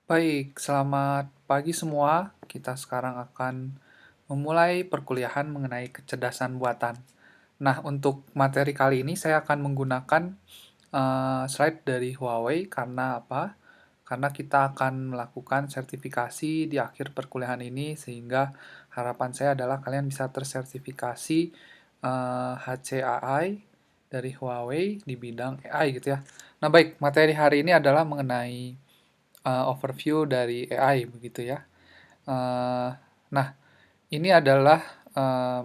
Baik, selamat pagi semua. Kita sekarang akan memulai perkuliahan mengenai kecerdasan buatan. Nah, untuk materi kali ini saya akan menggunakan slide dari Huawei karena apa? Karena kita akan melakukan sertifikasi di akhir perkuliahan ini sehingga harapan saya adalah kalian bisa tersertifikasi HCAI dari Huawei di bidang AI gitu ya. Nah, baik, materi hari ini adalah mengenai overview dari AI begitu ya. Eh, nah, ini adalah eh,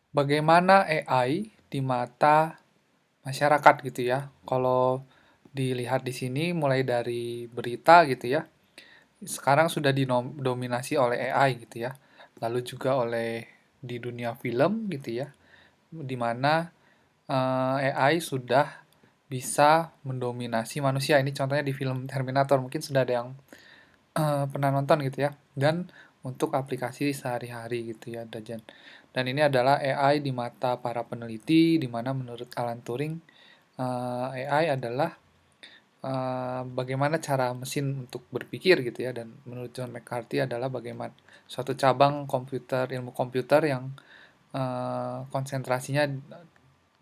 bagaimana AI di mata masyarakat gitu ya. Kalau dilihat di sini mulai dari berita gitu ya. Sekarang sudah didominasi oleh AI gitu ya. Lalu juga oleh di dunia film gitu ya. Di mana AI sudah bisa mendominasi manusia. Ini contohnya di film Terminator. Mungkin sudah ada yang pernah nonton gitu ya, dan untuk aplikasi sehari-hari gitu ya, dan ini adalah AI di mata para peneliti, di mana menurut Alan Turing, AI adalah bagaimana cara mesin untuk berpikir gitu ya, dan menurut John McCarthy adalah bagaimana suatu cabang ilmu komputer yang konsentrasinya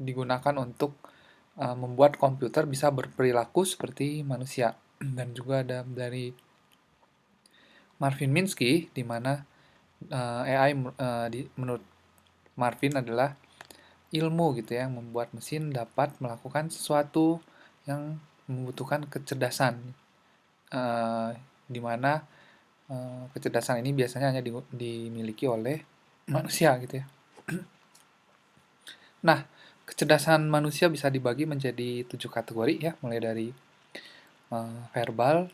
digunakan untuk membuat komputer bisa berperilaku seperti manusia. Dan juga ada dari Marvin Minsky, di mana AI menurut Marvin adalah ilmu gitu ya, yang membuat mesin dapat melakukan sesuatu yang membutuhkan kecerdasan, eh, di mana kecerdasan ini biasanya hanya dimiliki oleh manusia gitu ya. Nah, kecerdasan manusia bisa dibagi menjadi 7 kategori ya, mulai dari verbal,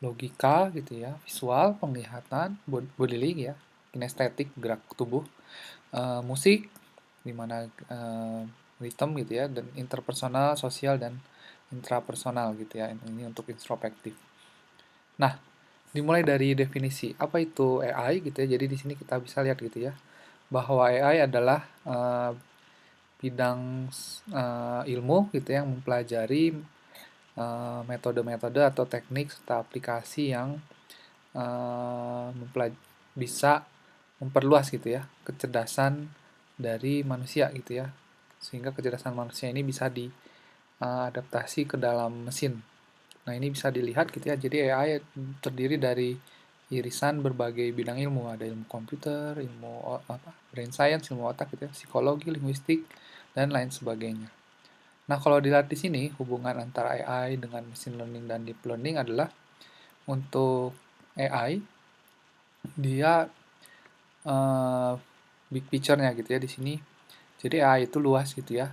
logika gitu ya, visual, penglihatan, bodily ya, kinestetik, gerak tubuh, musik, di mana rhythm gitu ya, dan interpersonal, sosial, dan intrapersonal gitu ya. Ini untuk introspektif. Nah, dimulai dari definisi apa itu AI gitu ya. Jadi di sini kita bisa lihat gitu ya, bahwa AI adalah bidang ilmu gitu ya, yang mempelajari metode-metode atau teknik serta aplikasi yang bisa memperluas gitu ya kecerdasan dari manusia gitu ya, sehingga kecerdasan manusia ini bisa diadaptasi ke dalam mesin. Nah, ini bisa dilihat gitu ya. Jadi AI terdiri dari irisan berbagai bidang ilmu. Ada ilmu komputer, ilmu brain science, ilmu otak gitu ya, psikologi, linguistik, dan lain sebagainya. Nah, kalau dilihat di sini, hubungan antara AI dengan machine learning dan deep learning adalah untuk AI, dia big picture-nya gitu ya di sini. Jadi AI itu luas gitu ya.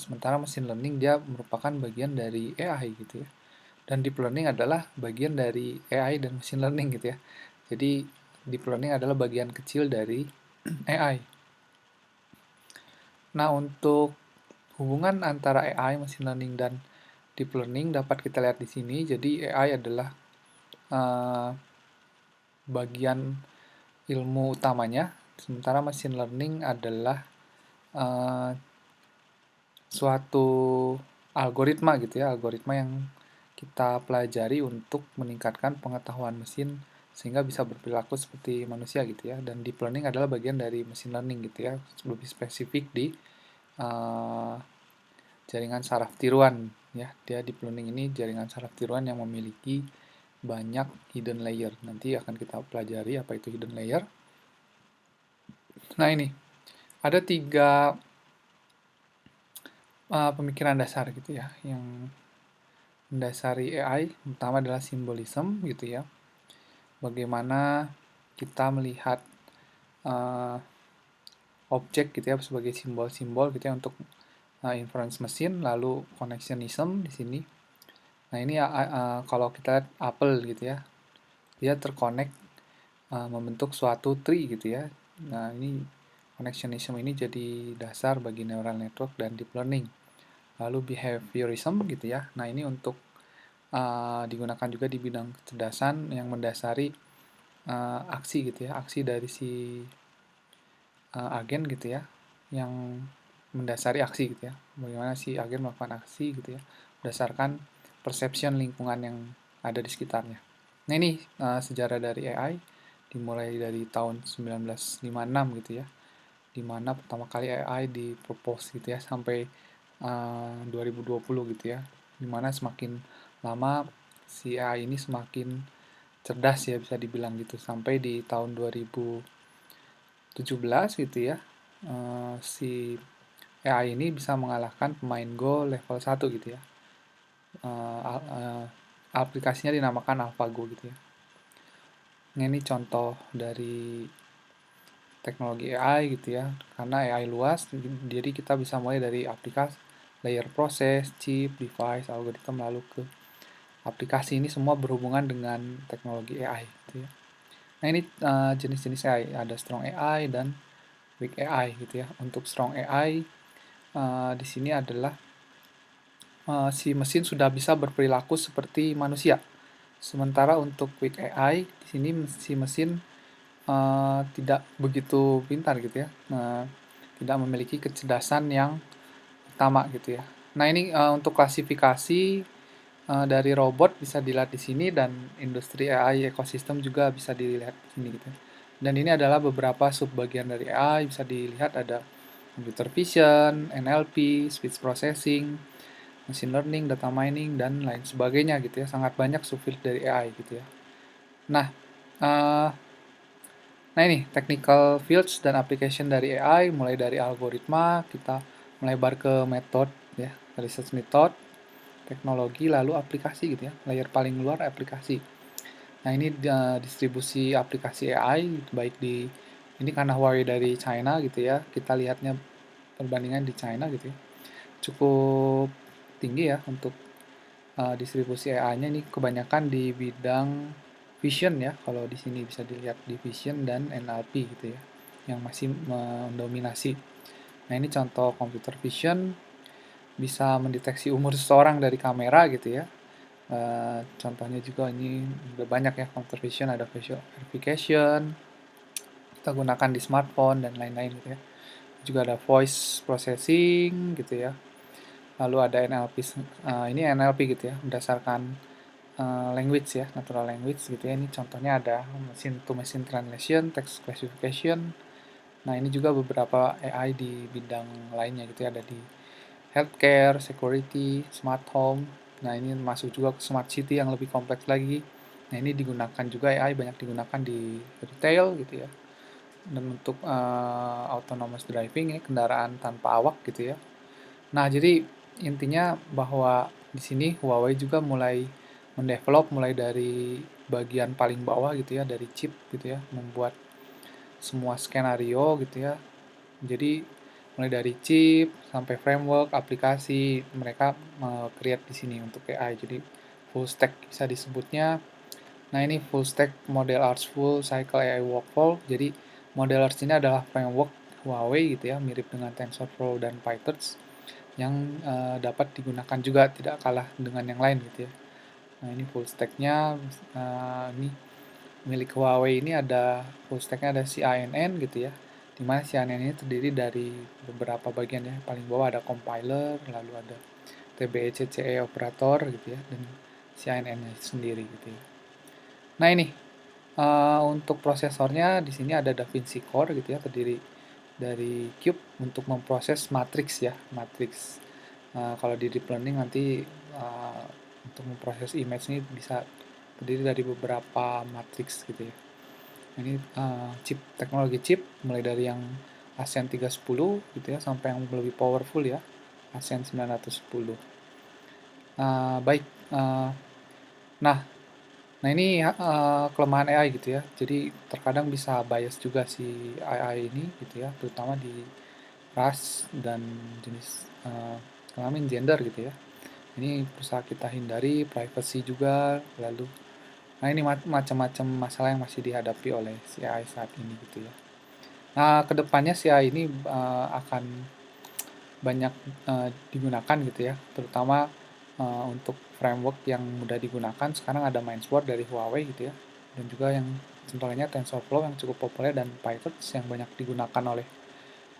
Sementara machine learning dia merupakan bagian dari AI gitu ya. Dan deep learning adalah bagian dari AI dan machine learning gitu ya. Jadi deep learning adalah bagian kecil dari AI. Nah, untuk hubungan antara AI, machine learning, dan deep learning dapat kita lihat di sini. Jadi AI adalah uh, bagian ilmu utamanya, sementara machine learning adalah uh, suatu algoritma gitu ya, algoritma yang kita pelajari untuk meningkatkan pengetahuan mesin sehingga bisa berperilaku seperti manusia gitu ya. Dan deep learning adalah bagian dari machine learning gitu ya, lebih spesifik di uh, jaringan saraf tiruan ya. Dia deep learning ini jaringan saraf tiruan yang memiliki banyak hidden layer. Nanti akan kita pelajari apa itu hidden layer. Nah, ini ada 3 pemikiran dasar gitu ya yang mendasari AI. Pertama adalah simbolism gitu ya, bagaimana kita melihat uh, objek gitu ya sebagai simbol-simbol gitu ya untuk inference mesin. Lalu connectionism di sini. Nah, ini kalau kita lihat apel gitu ya, dia terkonek membentuk suatu tree gitu ya. Nah, ini connectionism ini jadi dasar bagi neural network dan deep learning. Lalu behaviorism gitu ya. Nah, ini untuk digunakan juga di bidang kecerdasan yang mendasari aksi gitu ya, aksi dari si agen gitu ya, yang mendasari aksi gitu ya, bagaimana si agen melakukan aksi gitu ya, berdasarkan perception lingkungan yang ada di sekitarnya. Nah ini sejarah dari AI dimulai dari tahun 1956 gitu ya, di mana pertama kali AI dipropose gitu ya sampai 2020 gitu ya, dimana semakin lama si AI ini semakin cerdas ya bisa dibilang gitu, sampai di tahun 2017 gitu ya, si AI ini bisa mengalahkan pemain Go level 1 gitu ya. Aplikasinya dinamakan AlphaGo gitu ya. Nah, ini contoh dari teknologi AI gitu ya, karena AI luas, jadi kita bisa mulai dari aplikasi, layer proses, chip, device, algoritma, lalu ke aplikasi. Ini semua berhubungan dengan teknologi AI gitu ya. Nah ini jenis-jenis AI, ada strong AI dan weak AI gitu ya. Untuk strong AI di sini adalah si mesin sudah bisa berperilaku seperti manusia. Sementara untuk weak AI di sini si mesin tidak begitu pintar gitu ya, tidak memiliki kecerdasan yang utama gitu ya. Nah ini untuk klasifikasi dari robot bisa dilihat di sini, dan industri AI ekosistem juga bisa dilihat di sini gitu. Dan ini adalah beberapa subbagian dari AI, bisa dilihat ada computer vision, NLP, speech processing, machine learning, data mining, dan lain sebagainya gitu ya. Sangat banyak subfield dari AI gitu ya. Nah, uh, nah ini technical fields dan application dari AI, mulai dari algoritma, kita melebar ke metode ya, research method, teknologi, lalu aplikasi gitu ya. Layer paling luar aplikasi. Nah ini distribusi aplikasi AI baik di ini karena Huawei dari China gitu ya. Kita lihatnya perbandingan di China gitu ya. Cukup tinggi ya untuk distribusi AI-nya, ini kebanyakan di bidang vision ya. Kalau di sini bisa dilihat di vision dan NLP gitu ya, yang masih mendominasi. Nah ini contoh computer vision, bisa mendeteksi umur seseorang dari kamera gitu ya. Contohnya juga ini udah banyak ya, computer vision, ada facial verification, kita gunakan di smartphone dan lain-lain gitu ya. Juga ada voice processing gitu ya. Lalu ada NLP, ini NLP gitu ya, berdasarkan language ya, natural language gitu ya. Ini contohnya ada machine to machine translation, text classification. Nah ini juga beberapa AI di bidang lainnya gitu ya, ada di healthcare, security, smart home. Nah ini masuk juga ke smart city yang lebih kompleks lagi. Nah ini digunakan juga, AI banyak digunakan di retail gitu ya. Dan untuk autonomous driving ya, kendaraan tanpa awak gitu ya. Nah jadi intinya bahwa di sini Huawei juga mulai mendevelop mulai dari bagian paling bawah gitu ya, dari chip gitu ya, membuat semua skenario gitu ya. Jadi mulai dari chip sampai framework, aplikasi, mereka create di sini untuk AI. Jadi full stack bisa disebutnya. Nah ini full stack model arts full cycle AI workflow. Jadi model arts ini adalah framework Huawei gitu ya, mirip dengan TensorFlow dan PyTorch, yang dapat digunakan juga, tidak kalah dengan yang lain gitu ya. Nah ini full stacknya, ini milik Huawei ini ada full stacknya, ada CNN gitu ya, dimana CNN ini terdiri dari beberapa bagian ya. Paling bawah ada compiler, lalu ada TBECCE operator gitu ya, dan CNN-nya sendiri gitu ya. Nah ini untuk prosesornya di sini ada DaVinci Core gitu ya, terdiri dari Cube untuk memproses matriks ya, matriks. Kalau di deep learning nanti untuk memproses image ini bisa terdiri dari beberapa matriks gitu ya. Ini chip, teknologi chip mulai dari yang Ascend 310 gitu ya sampai yang lebih powerful ya, Ascend 910. Baik. Uh, nah, Nah ini kelemahan AI gitu ya. Jadi terkadang bisa bias juga si AI ini gitu ya, terutama di ras dan jenis kelamin, gender gitu ya. Ini berusaha kita hindari, privacy juga, lalu nah ini macam-macam masalah yang masih dihadapi oleh si AI saat ini gitu ya. Nah kedepannya si AI ini akan banyak digunakan gitu ya, terutama untuk framework yang mudah digunakan. Sekarang ada Mindsword dari Huawei gitu ya, dan juga yang contohnya TensorFlow yang cukup populer, dan PyTorch yang banyak digunakan oleh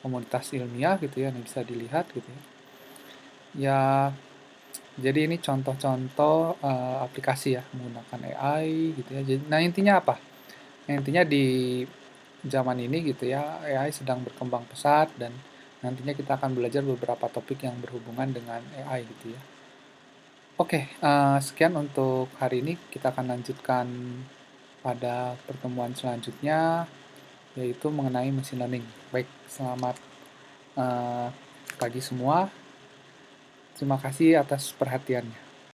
komunitas ilmiah gitu ya, yang bisa dilihat gitu ya. Ya Jadi ini contoh-contoh, aplikasi ya menggunakan AI gitu ya. Nah, intinya apa? Intinya di zaman ini gitu ya, AI sedang berkembang pesat dan nantinya kita akan belajar beberapa topik yang berhubungan dengan AI gitu ya. Oke, sekian untuk hari ini. Kita akan lanjutkan pada pertemuan selanjutnya, yaitu mengenai machine learning. Baik, selamat pagi semua. Terima kasih atas perhatiannya.